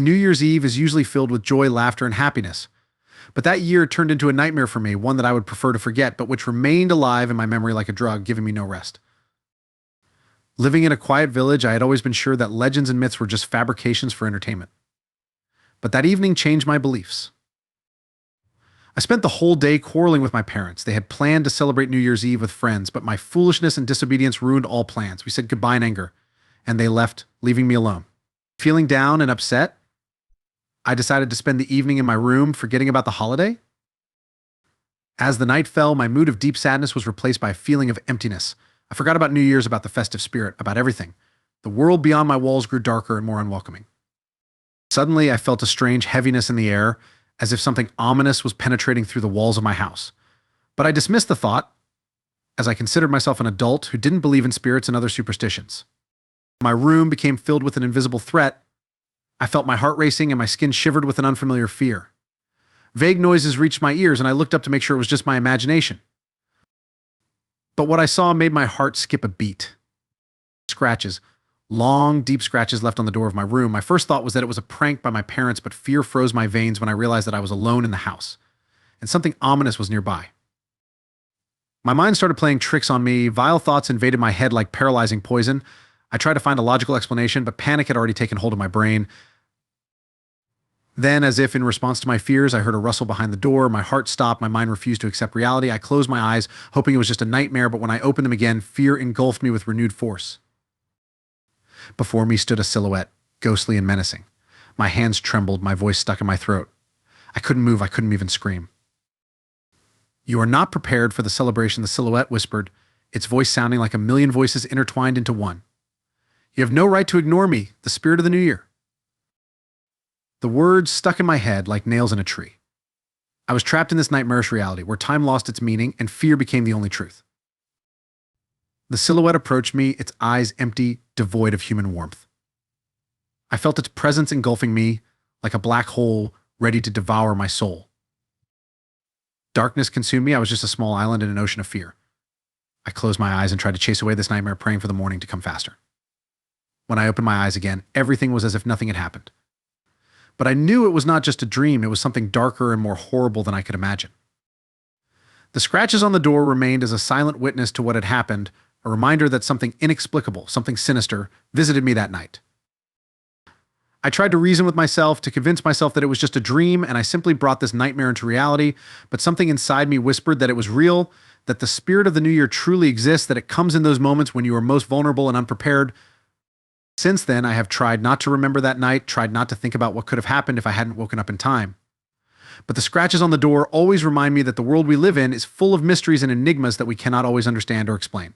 New Year's Eve is usually filled with joy, laughter, and happiness. But that year turned into a nightmare for me, one that I would prefer to forget, but which remained alive in my memory like a drug, giving me no rest. Living in a quiet village, I had always been sure that legends and myths were just fabrications for entertainment. But that evening changed my beliefs. I spent the whole day quarreling with my parents. They had planned to celebrate New Year's Eve with friends, but my foolishness and disobedience ruined all plans. We said goodbye in anger, and they left, leaving me alone. Feeling down and upset, I decided to spend the evening in my room, forgetting about the holiday. As the night fell, my mood of deep sadness was replaced by a feeling of emptiness. I forgot about New Year's, about the festive spirit, about everything. The world beyond my walls grew darker and more unwelcoming. Suddenly, I felt a strange heaviness in the air, as if something ominous was penetrating through the walls of my house. But I dismissed the thought, as I considered myself an adult who didn't believe in spirits and other superstitions. My room became filled with an invisible threat. I felt my heart racing and my skin shivered with an unfamiliar fear. Vague noises reached my ears, and I looked up to make sure it was just my imagination. But what I saw made my heart skip a beat. Scratches. Long, deep scratches left on the door of my room. My first thought was that it was a prank by my parents, but fear froze my veins when I realized that I was alone in the house, and something ominous was nearby. My mind started playing tricks on me. Vile thoughts invaded my head like paralyzing poison. I tried to find a logical explanation, but panic had already taken hold of my brain. Then, as if in response to my fears, I heard a rustle behind the door. My heart stopped. My mind refused to accept reality. I closed my eyes, hoping it was just a nightmare, but when I opened them again, fear engulfed me with renewed force. Before me stood a silhouette, ghostly and menacing. My hands trembled, my voice stuck in my throat. I couldn't move, I couldn't even scream. "You are not prepared for the celebration," the silhouette whispered, its voice sounding like a million voices intertwined into one. "You have no right to ignore me, the spirit of the new year." The words stuck in my head like nails in a tree. I was trapped in this nightmarish reality where time lost its meaning and fear became the only truth. The silhouette approached me, its eyes empty, devoid of human warmth. I felt its presence engulfing me like a black hole ready to devour my soul. Darkness consumed me. I was just a small island in an ocean of fear. I closed my eyes and tried to chase away this nightmare, praying for the morning to come faster. When I opened my eyes again, everything was as if nothing had happened. But I knew it was not just a dream, it was something darker and more horrible than I could imagine. The scratches on the door remained as a silent witness to what had happened, a reminder that something inexplicable, something sinister, visited me that night. I tried to reason with myself, to convince myself that it was just a dream and I simply brought this nightmare into reality, but something inside me whispered that it was real, that the spirit of the new year truly exists, that it comes in those moments when you are most vulnerable and unprepared. Since then, I have tried not to remember that night, tried not to think about what could have happened if I hadn't woken up in time. But the scratches on the door always remind me that the world we live in is full of mysteries and enigmas that we cannot always understand or explain.